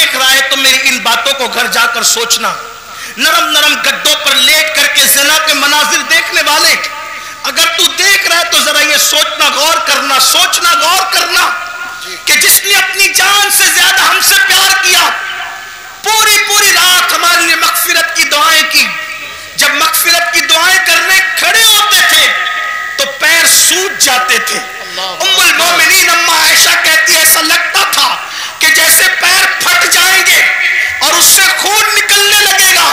دیکھ رہا ہے تو میری ان باتوں کو گھر جا کر سوچنا. نرم نرم گدوں پر لیٹ کر کے زنا کے مناظر دیکھنے والے, اگر تو دیکھ رہا ہے تو ذرا یہ سوچنا, غور کرنا, سوچنا غور کرنا کہ جس نے اپنی جان سے زیادہ ہم سے پیار کیا, پوری پوری رات ہمارے لیے مغفرت کی دعائیں کی. جب مغفرت کی دعائیں کرنے کھڑے ہوتے تھے تو پیر سوج جاتے تھے. ام المومنین اما عائشہ کہتی ہے ایسا لگتا تھا کہ جیسے پیر پھٹ جائیں گے اور اس سے خون نکلنے لگے گا.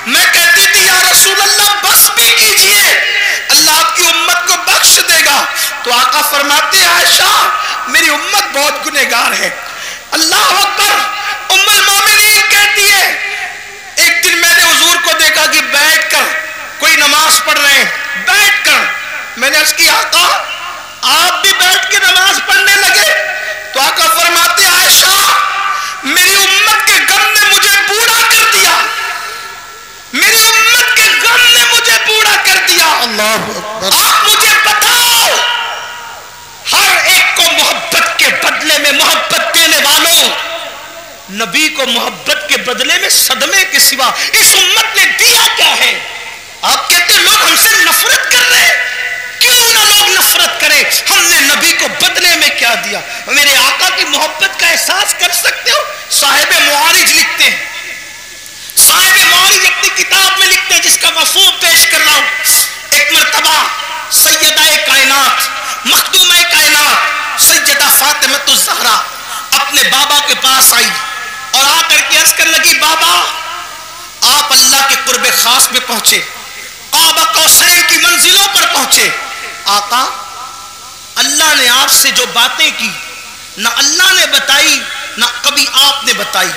میں کہتی تھی یا رسول اللہ بس بھی کیجئے, اللہ آپ کی امت کو بخش دے گا. تو آقا فرماتے ہیں عائشہ میری امت بہت گنہگار ہے. اللہ اکبر. ام المومنین کہتی ہے ایک دن میں نے حضور کو دیکھا کہ بیٹھ کر کوئی نماز پڑھ رہے ہیں, بیٹھ کر. میں نے عرض کی آقا آپ بھی بیٹھ کے نماز پڑھنے لگے؟ تو آقا فرماتے عائشہ میری امت کے غم نے مجھے بوڑھا کر دیا, میری امت کے غم نے مجھے بوڑھا کر دیا. آپ مجھے بتاؤ ہر ایک کو محبت کے بدلے میں محبت دینے والوں, نبی کو محبت کے بدلے میں صدمے کے سوا اس امت نے دیا کیا ہے؟ آپ کہتے ہیں لوگ ہم سے نفرت کر رہے ہیں, کیوں نہ لوگ نفرت کریں, ہم نے نبی کو بدلے میں کیا دیا. میرے آقا کی محبت کا احساس کر سکتے ہو؟ صاحب معارج لکھتے ہیں, صاحب معارج اپنی کتاب میں لکھتے ہیں جس کا مفہوم پیش کر رہا ہوں. ایک مرتبہ سیدہ کائنات مخدومہ کائنات سیدہ فاطمہ الزہرا اپنے بابا کے پاس آئی اور آ کر کے عرض کرنے لگی بابا آپ اللہ کے قرب خاص میں پہنچے, قاب قوسین کی منزلوں پر پہنچے. آقا اللہ نے آپ سے جو باتیں کی نہ اللہ نے بتائی نہ کبھی آپ نے بتائی.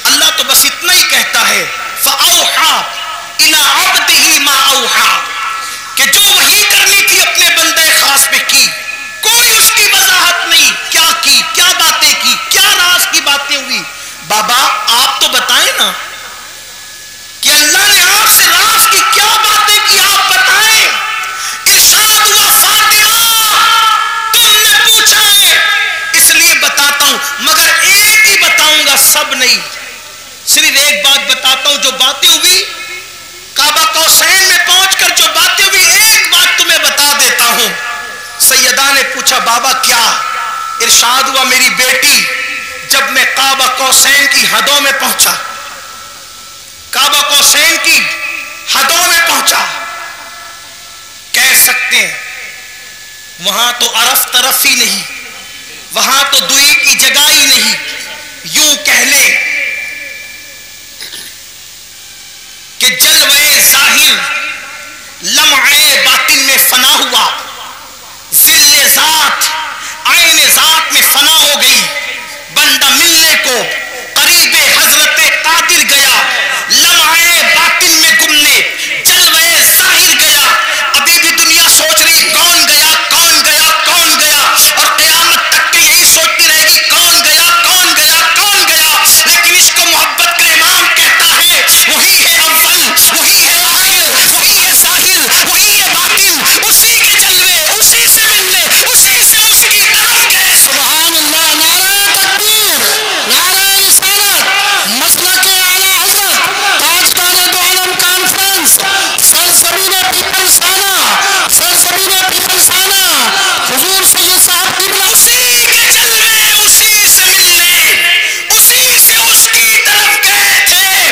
اللہ تو بس اتنا ہی کہتا ہے فَأَوْحَا إِلَىٰ عَبْدِهِ مَا أَوْحَا, کہ جو وحی کرنی تھی اپنے بندے خاص پہ کی, کوئی اس کی وضاحت نہیں کیا کی, کیا باتیں کی, کیا راز کی باتیں ہوئی. بابا آپ تو بتائیں نا کہ اللہ نے آپ سے راز کی کیا باتیں کی, آپ بتائیں. ارشاد ہوا فاطمہ تم نے پوچھا ہے اس لیے بتاتا ہوں, مگر ایک ہی بتاؤں گا سب نہیں, صرف ایک بات بتاتا ہوں. جو باتیں ہوئی کعبہ قوسین میں پہنچ کر جو باتیں ہوئی ایک بات تمہیں بتا دیتا ہوں. سیدہ نے پوچھا بابا کیا؟ ارشاد ہوا میری بیٹی جب میں کعبہ قوسین کی حدوں میں پہنچا, کعبہ قوسین کی حدوں میں پہنچا, کہہ سکتے ہیں وہاں تو عرف طرف ہی نہیں, وہاں تو دوئی کی جگہ ہی نہیں, یوں کہہ لیں کہ جلوے ظاہر لمعے باطن میں فنا ہوا, ذل ذات عین ذات میں فنا ہو گئی. بندہ ملنے کو قریب حضرت قادر گیا, لمعے باطن میں گمنے جلوے ظاہر گیا. ابھی بھی دنیا سوچ رہی کون گیا کون گیا کون گیا, اور قیامت تک کے یہی سوچتی رہے گی کون گیا کون گیا کون گیا. لیکن اس کو محبت کا امام کہتا ہے وہی ہے اول, وہی ہے آخر, وہی ہے ظاہر, وہی ہے باطن, اسی کے جلوے, اسی سے ملنے, اسی سے اس کی طرف گئے. سبحان اللہ. نعرہ تکبیر, نعرہ رسالت, مسلک اعلیٰ حضرت تاجدار دو عالم کانفرنس, سرزمین پیپلسانہ, سرزمین پیپلسانہ, حضور سید صاحب قبلہ, اسی کے جلوے, اسی سے ملنے, اسی سے اس کی طرف گئے تھے.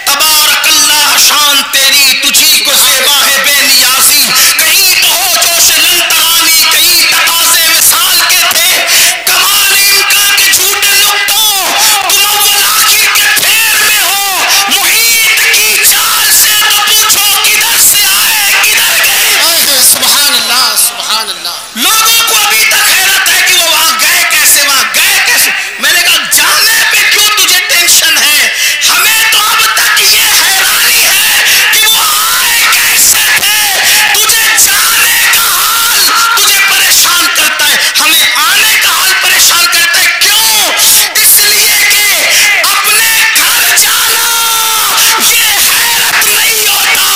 تبارک اللہ شان تیری تجھی کو زیبا ہے بے نیازی, کہیں تو ہو جوش لنترانی, کہیں تقاضے مثال کے تھے. کمال ان کا کہ جھوٹے نقطوں تم اول آخر کے پھیر میں ہو, محیط کی چال سے تو پوچھو کدھر سے آئے کدھر گئے. سبحان اللہ, سبحان اللہ. لوگوں کو ابھی تک حیرت ہے کہ وہ وہاں گئے کیسے, وہاں گئے کیسے. میں نے کہا جانے پہ کیوں تجھے ٹینشن ہے, ہمیں تو اب تک یہ حیرانی ہے کہ وہ آئے کیسے تھے. تجھے جانے کا حال تجھے پریشان کرتا ہے, ہمیں آنے کا حال پریشان کرتا ہے. کیوں؟ اس لیے کہ اپنے گھر جانا یہ حیرت نہیں ہوتا,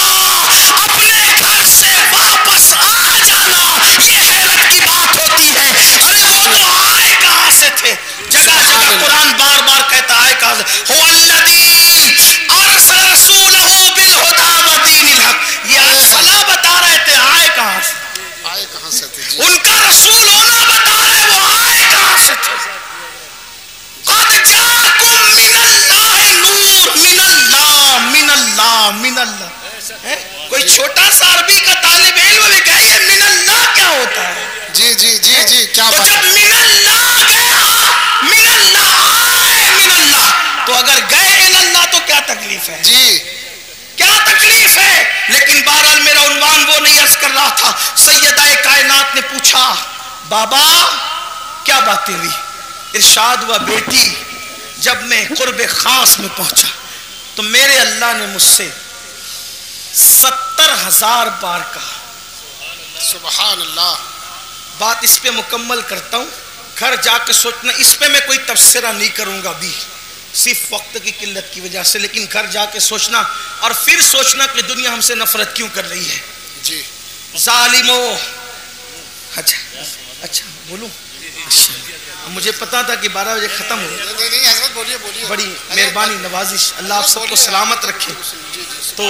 اپنے گھر سے واپس آ جانا یہ حیرت کی بات ہوتی ہے. ارے وہ تو آئے کہاں سے تھے, جگہ جگہ قرآن بار بار کہتا ہے کہاں سے. هو الذی ارسل رسولہ بالہدی ودین الحق. یہ آج فلاں بتا رہے تھے آئے کہاں سے؟ آئے کہاں سے تھے جی؟ ان کا رسول ہونا بتا رہے وہ آئے کہاں سے تھے؟ قد جاءکم من اللہ نور، من اللہ من اللہ من اللہ. کوئی چھوٹا سا عربی کا طالب علم بھی کہے یہ من اللہ کیا ہوتا ہے؟ جی جی جی جی کیا تو بات جب ہے. من اللہ گیا، من اللہ آئے من اللہ، تو اگر گئے اللہ تو کیا تکلیف ہے؟ جی کیا تکلیف ہے؟ لیکن بہرحال میرا عنوان وہ نہیں عرض کر رہا تھا. سیدہ کائنات نے پوچھا بابا کیا باتیں ہوئی؟ ارشاد ہوا بیٹی جب میں قرب خاص میں پہنچا تو میرے اللہ نے مجھ سے 70,000 بار کہا. سبحان اللہ. بات اس پہ مکمل کرتا ہوں، گھر جا کے سوچنا. اس پہ میں کوئی تبصرہ نہیں کروں گا ابھی صرف وقت کی قلت کی وجہ سے، لیکن گھر جا کے سوچنا اور پھر سوچنا کہ دنیا ہم سے نفرت کیوں کر رہی ہے. جی ظالمو. اچھا بولوں؟ مجھے پتا تھا کہ 12 بجے ختم ہو. نہیں حضرت بولیے بولیے. بڑی مہربانی نوازش، اللہ آپ سب کو سلامت رکھے. تو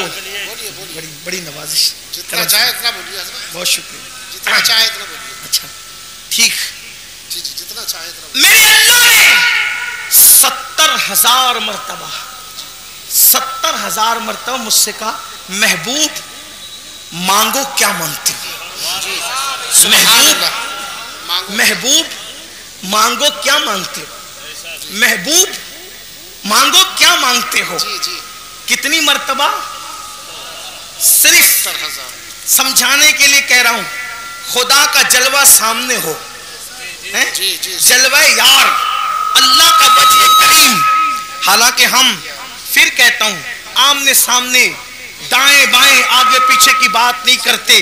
بڑی نوازش. جتنا چاہے اتنا بولیے حضرت. بہت شکریہ. جتنا چاہے اتنا بولیے. اچھا ٹھیک. جی جی جتنا چاہے اتنا بولیے. میرے اللہ نے 70,000 مرتبہ 70,000 مرتبہ مجھ سے کہا محبوب مانگو کیا مانگتے ہو؟ محبوب مانگو کیا مانگتے ہو؟ محبوب مانگو کیا مانگتے ہو؟ جی جی کتنی مرتبہ؟ صرف 70,000. سمجھانے کے لیے کہہ رہا ہوں. خدا کا جلوہ سامنے ہو، جی جی جلوہ یار اللہ کا وجہ کریم. حالانکہ ہم پھر کہتا ہوں آمنے سامنے دائیں بائیں آگے پیچھے کی بات نہیں کرتے،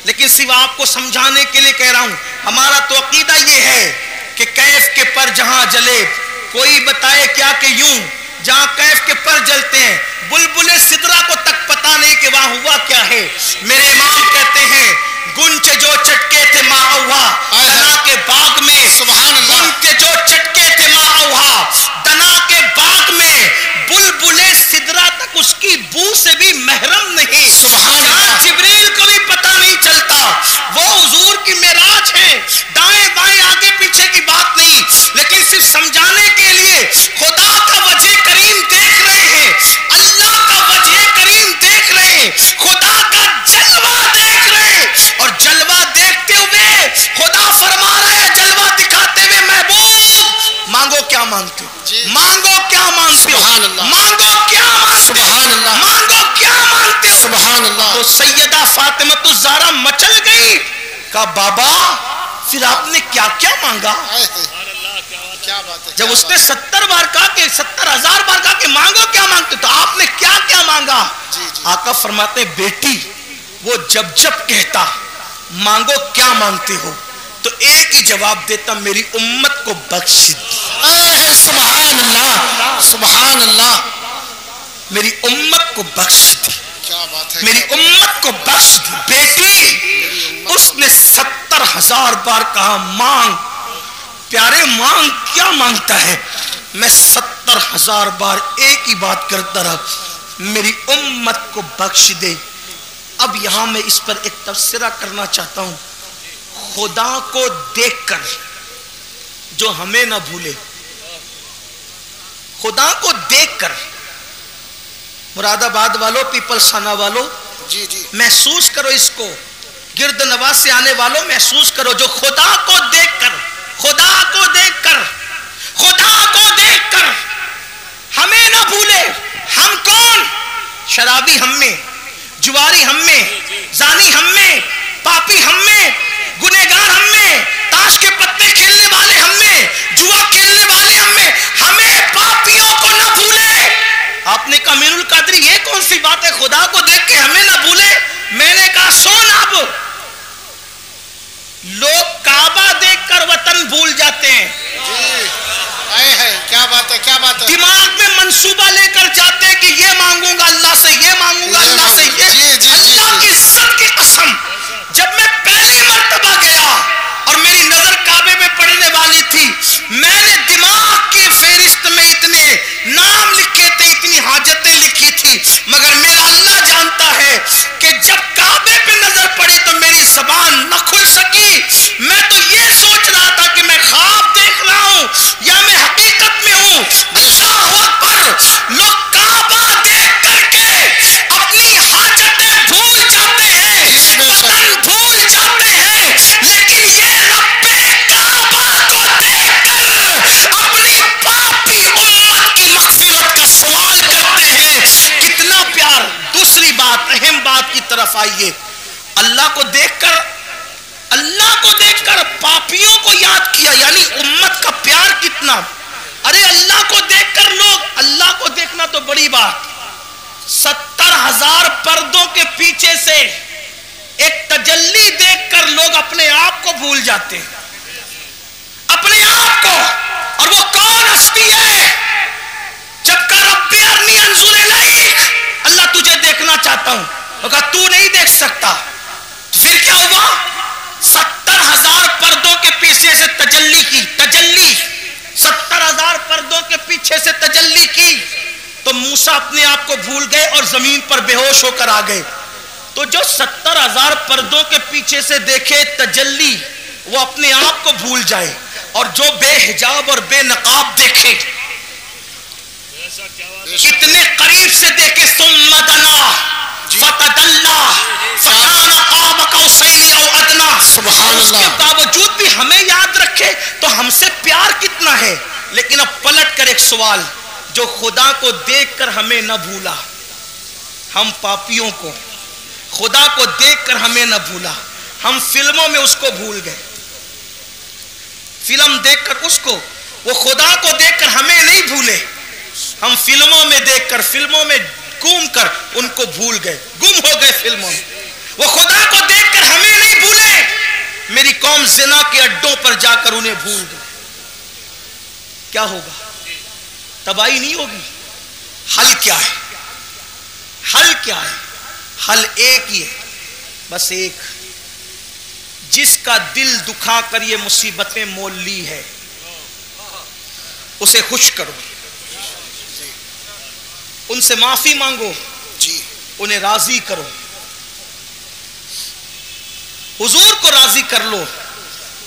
لیکن صرف آپ کو سمجھانے کے لیے کہہ رہا ہوں. ہمارا تو عقیدہ یہ ہے کہ کیف کے پر جہاں جلے کوئی بتائے کیا کہ یوں جہاں کیف کے پر جلتے ہیں بلبل سدرا کو تک پتا نہیں کہ وہاں ہوا کیا ہے. میرے امام کہتے ہیں گنچ جو چٹکے تھے ماں اوہا دنا کے باغ میں. سبحان اللہ. گنچ جو چٹکے تھے ماں اوہا دنا کے باغ میں بلبل سدرا تک اس کی بو سے بھی محرم نہیں. سبحان اللہ. جبریل کو بھی پتا نہیں چلتا. وہ حضور کی معراج ہے، دائیں بائیں آگے پیچھے کی بات نہیں، لیکن صرف سمجھانے کے لیے خدا کا وجہ کریم دیکھ رہے ہیں، اللہ کا وجہ کریم دیکھ رہے ہیں، خدا کا جلوہ دیکھ رہے ہیں. اور جلوہ دیکھتے ہوئے خدا فرما رہا ہے، جلوہ دکھاتے ہوئے محبوب مانگو کیا مانگتے ہو؟ مانگو کیا مانگتے ہو؟ مانگو کیا مانگتے ہو؟ مانگو کیا مانگتے ہو؟ سبحان اللہ. تو سیدہ فاطمہ الزہرا مچل گئی. کہا بابا پھر آپ نے کیا کیا مانگا؟ کیا بات ہے. جب اس نے 70 بار کہا کہ 70,000 بار کہا کہ مانگو کیا مانگتے تو آپ نے کیا کیا مانگا؟ آقا فرماتے بیٹی وہ جب جب کہتا مانگو کیا مانگتے ہو تو ایک ہی جواب دیتا میری امت کو بخش دی. سبحان اللہ سبحان اللہ. میری امت کو بخش دی. کیا بات ہے. میری امت کو بخش دی. بیٹی اس نے 70,000 بار کہا مانگ. پیارے مانگ کیا مانگتا ہے؟ میں 70,000 بار ایک ہی بات کرتا رہا میری امت کو بخش دے. اب یہاں میں اس پر ایک تبصرہ کرنا چاہتا ہوں. خدا کو دیکھ کر جو ہمیں نہ بھولے، خدا کو دیکھ کر مراد آباد والوں، پیپلز خانہ والوں جی جی محسوس کرو اس کو. گرد نواز سے آنے والوں محسوس کرو جو خدا کو دیکھ کر، خدا کو دیکھ کر، خدا کو دیکھ کر ہمیں نہ بھولے. ہم کون؟ شرابی ہم میں، جواری ہم میں، زانی ہم میں، پاپی ہم میں، گنہگار ہم میں، تاش کے پتے کھیلنے والے ہم میں، جوا کھیلنے والے ہم میں. ہمیں پاپیوں کو نہ بھولے. آپ نے کہا مین القادری یہ کون سی بات ہے خدا کو دیکھ کے ہمیں نہ بھولے؟ میں نے کہا سن. اب لوگ کعبہ دیکھ کر وطن بھول جاتے ہیں. کیا بات ہے کیا بات ہے. دماغ میں منصوبہ لے کر جاتے ہیں کہ یہ مانگوں گا اللہ سے، یہ مانگوں گا اللہ سے. اللہ کی عزت کی قسم جب میں پہلی مرتبہ گیا اور میری نظر کعبے میں پڑنے آئیے اللہ کو دیکھ کر پاپیوں کو یاد کیا، یعنی امت کا پیار کتنا. ارے اللہ کو دیکھ کر لوگ، اللہ کو دیکھنا تو بڑی بات، 70,000 پردوں کے پیچھے سے ایک تجلی دیکھ کر لوگ اپنے آپ کو بھول جاتے ہیں، اپنے آپ کو. اور وہ کون ہستی ہے؟ جب کہ رب ارنی انظر الیک، اللہ تجھے دیکھنا چاہتا ہوں، وہ کہا تو نہیں دیکھ سکتا. پھر کیا ہوا؟ 70,000 پردوں کے پیچھے سے تجلی کی، 70,000 پردوں کے پیچھے سے تجلی کی تو موسیٰ اپنے آپ کو بھول گئے اور زمین پر بے ہوش ہو کر آ گئے. تو جو 70,000 پردوں کے پیچھے سے دیکھے تجلی وہ اپنے آپ کو بھول جائے، اور جو بے حجاب اور بے نقاب دیکھے، کتنے قریب سے دیکھے، ثم دنا فتدلا فکان قاب قوسین او ادنا، سبحان اس کے اللہ. باوجود بھی ہمیں یاد رکھے تو ہم سے پیار کتنا ہے. لیکن اب پلٹ کر ایک سوال، جو خدا کو دیکھ کر ہمیں نہ بھولا، ہم پاپیوں کو خدا کو دیکھ کر ہمیں نہ بھولا، ہم فلموں میں اس کو بھول گئے. فلم دیکھ کر اس کو، وہ خدا کو دیکھ کر ہمیں نہیں بھولے، ہم فلموں میں دیکھ کر، فلموں میں گم کر ان کو بھول گئے، گم ہو گئے فلموں میں. وہ خدا کو دیکھ کر ہمیں نہیں بھولے، میری قوم زنا کے اڈوں پر جا کر انہیں بھول گئی. کیا ہوگا؟ تباہی نہیں ہوگی؟ حل کیا ہے؟ حل کیا ہے؟ حل ایک ہی ہے، بس ایک. جس کا دل دکھا کر یہ مصیبتیں مول لی ہے اسے خوش کرو، ان سے معافی مانگو، جی انہیں راضی کرو، حضور کو راضی کر لو،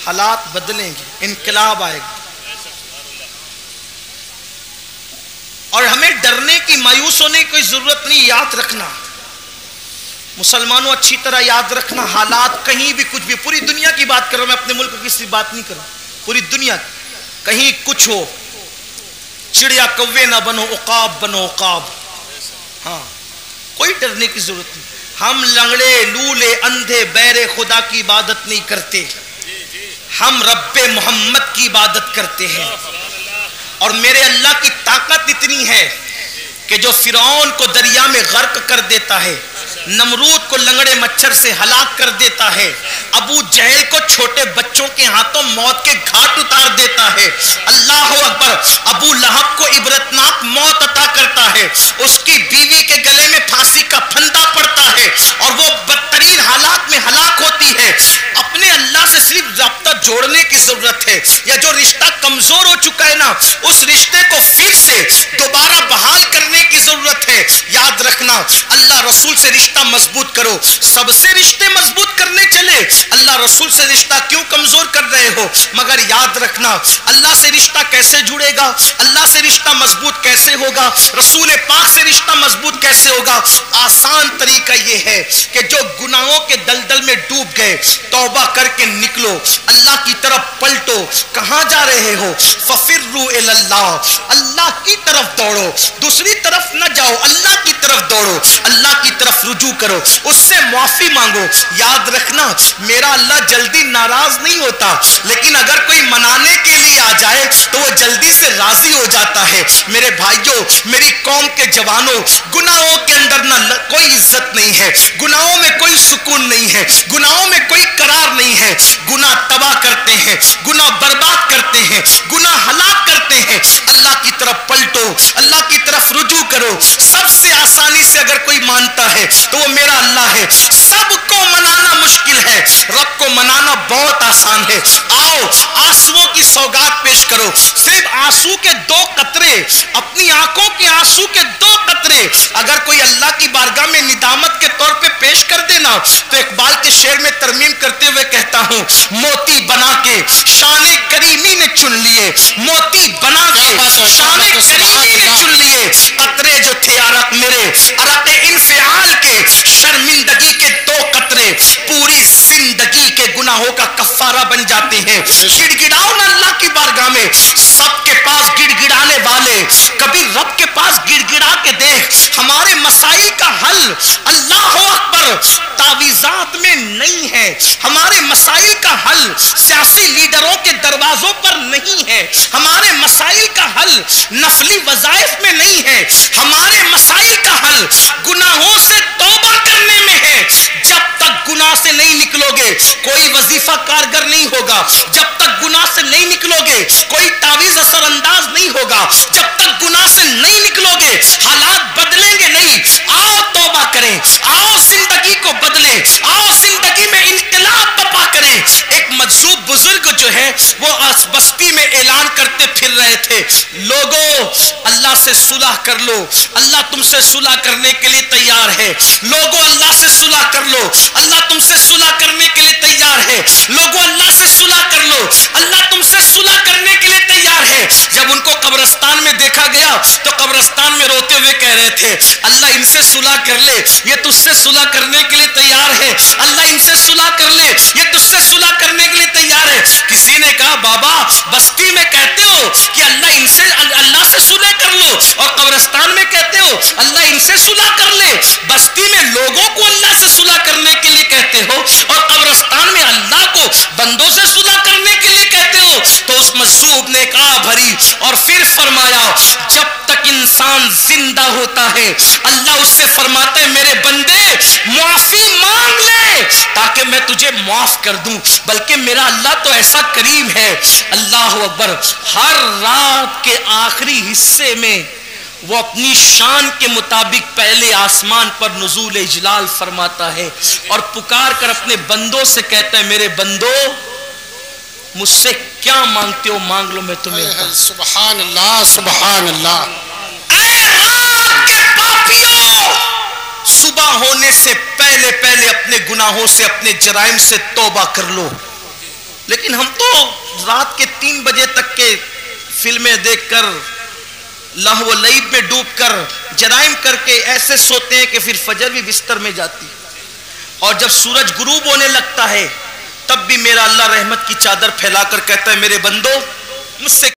حالات بدلیں گے، انقلاب آئے گا. اور ہمیں ڈرنے کی، مایوس ہونے کی کوئی ضرورت نہیں. یاد رکھنا مسلمانوں، اچھی طرح یاد رکھنا، حالات کہیں بھی کچھ بھی، پوری دنیا کی بات کر رہا ہوں میں، اپنے ملک کی کسی بات نہیں کر رہا، پوری دنیا کہیں کچھ ہو، چڑیا کوے نہ بنو، عقاب بنو عقاب. ہاں کوئی ڈرنے کی ضرورت نہیں. ہم لنگڑے لولے اندھے بہرے خدا کی عبادت نہیں کرتے، ہم رب محمد کی عبادت کرتے ہیں. اور میرے اللہ کی طاقت اتنی ہے کہ جو فرعون کو دریا میں غرق کر دیتا ہے، نمرود کو لنگڑے مچھر سے ہلاک کر دیتا ہے، ابو جہل کو چھوٹے بچوں کے ہاتھوں موت کے گھاٹ اتار دیتا ہے، اللہ اکبر، ابو لہب کو عبرتناک موت عطا کرتا ہے، اس کی بیوی کے گلے میں پھانسی کا پھندا پڑتا ہے اور وہ بدترین حالات میں ہلاک ہوتی ہے. اپنے اللہ سے صرف رابطہ جوڑنے کی ضرورت ہے، یا جو رشتہ کمزور ہو چکا ہے نا، اس رشتے کو پھر سے دوبارہ بحال کرنے کی ضرورت ہے. یاد رکھنا، اللہ رسول سے رشتہ مضبوط کرو. سب سے رشتے مضبوط کرنے چلے، اللہ رسول سے رشتہ کیوں کمزور کر رہے ہو؟ مگر یاد رکھنا، اللہ سے رشتہ کیسے جڑے گا، اللہ سے رشتہ مضبوط کیسے ہوگا، رسول پاک سے رشتہ مضبوط کیسے ہوگا؟ آسان طریقہ یہ ہے کہ جو گناہوں کے دلدل میں ڈوب گئے، توبہ کر کے نکلو، اللہ کی طرف پلٹو. کہاں جا رہے ہو؟ ففروا الی اللہ، اللہ کی طرف دوڑو، دوسری طرف نہ جاؤ، اللہ کی طرف دوڑو، اللہ کی طرف رجوع کرو، اس سے معافی مانگو. یاد رکھنا، میرا اللہ جلدی ناراض نہیں ہوتا، لیکن اگر کوئی منانے کے لیے آ جائے تو وہ جلدی سے راضی ہو جاتا ہے. میرے بھائیوں، میری قوم کے جوانوں، گناہوں کے اندر نہ کوئی عزت نہیں ہے، گناہوں میں کوئی سکون نہیں ہے، گناہوں میں کوئی قرار نہیں ہے. گناہ تباہ کرتے ہیں، گناہ برباد کرتے ہیں، گناہ ہلاک کرتے ہیں. اللہ کی طرف پلٹو، اللہ کی طرف رجوع کرو. سب سے آسانی سے اگر کوئی مانتا ہے تو وہ میرا اللہ ہے. سب کو منانا مشکل ہے، رب کو منانا بہت آسان ہے. آؤ آنسوؤں کی سوگات پیش کرو. صرف آنسو کے 2 قطرے، اپنی آنکھوں کے آنسو کے 2 قطرے اگر کوئی اللہ کی بارگاہ میں ندامت کے طور پہ پیش کر دینا، تو اقبال کے شعر میں ترمیم کرتے ہوئے کہتا ہوں، موتی بنا کے شان کریمی نے چن لیے، موتی بنا کے شان کریمی نے چن لیے. قطرے جو تھے عرق میرے، عرق انفعال کے، شرمندگی کے 2 قطرے پوری زندگی کے گناہوں کا کفارہ بن جاتے ہیں. گڑ گڑاؤ نا اللہ کی بارگاہ میں. سب کے پاس گڑ گڑانے والے، کبھی رب کے پاس گڑ گڑا کے دیکھ. ہمارے مسائل کا حل، اللہ اکبر، تعویذات میں نہیں ہے، ہمارے مسائل کا حل سیاسی لیڈروں کے دروازوں پر نہیں ہے، ہمارے مسائل کا حل نفلی وظائف میں نہیں ہے، ہمارے مسائل کا حل گناہوں سے توبہ کرنے میں ہے۔ جب تک گناہ سے نہیں نکلو گے کوئی وظیفہ کارگر نہیں ہوگا، جب تک گناہ سے نہیں نکلو گے کوئی تعویذ اثر انداز نہیں ہوگا، جب تک گناہ سے نہیں نکلو گے حالات بدلیں گے نہیں۔ آؤ توبہ کریں، آؤ زندگی کو بدلیں، آؤ زندگی میں انقلاب برپا کریں۔ ایک مجذوب بزرگ جو ہے وہ بستی میں اعلان کرتے پھر رہے تھے، لوگوں اللہ سے صلح کر لو، اللہ تم سے صلح کرنے کے لیے تیار ہے، لوگوں اللہ سے صلح کر لو، اللہ تم سے صلح کرنے کے لیے تیار ہے، لوگوں اللہ سے صلح کر لو، اللہ تم سے صلح کرنے کے لیے تیار ہے۔ جب ان کو قبرستان میں دیکھا گیا تو قبرستان میں روتے ہوئے کہہ رہے تھے، اللہ ان سے صلح کر لے، یہ تجھ سے صلح کرنے کے لیے تیار ہے، اللہ ان سے صلح کر لے، یہ تجھ سے صلح کرنے کے لیے تیار ہے۔ کسی نے کہا بابا بستی میں کہتے ہو کہ اللہ سے صلح کر لو اور قبرستان میں کہتے ہو اللہ ان سے صلح کر لے، بستی میں لوگوں کو اللہ سے صلح کرنے کے لیے کہتے ہو اور قبرستان میں اللہ کو بندوں سے صلح کرنے کے لیے کہتے ہو۔ تو اس مجذوب نے کہا بھری اور پھر فرمایا، جب تک انسان زندہ ہوتا ہے اللہ اس سے فرماتا ہے میرے بندے معافی مانگ لے تاکہ میں تجھے معاف کر دوں، بلکہ میرا اللہ تو ایسا کریم ہے۔ اللہ اکبر۔ ہر رات کے آخری حصے میں وہ اپنی شان کے مطابق پہلے آسمان پر نزول اجلال فرماتا ہے اور پکار کر اپنے بندوں سے کہتا ہے میرے بندو مجھ سے کیا مانگتے ہو مانگ لو میں تمہیں عطا۔ سبحان اللہ سبحان اللہ۔ اے رات کے پاپیوں، صبح ہونے سے پہلے پہلے اپنے گناہوں سے اپنے جرائم سے توبہ کر لو۔ لیکن ہم تو رات کے 3 بجے تک کے فلمیں دیکھ کر لہو و لعب میں ڈوب کر جرائم کر کے ایسے سوتے ہیں کہ پھر فجر بھی بستر میں جاتی، اور جب سورج غروب ہونے لگتا ہے تب بھی میرا اللہ رحمت کی چادر پھیلا کر کہتا ہے میرے بندو مجھ سے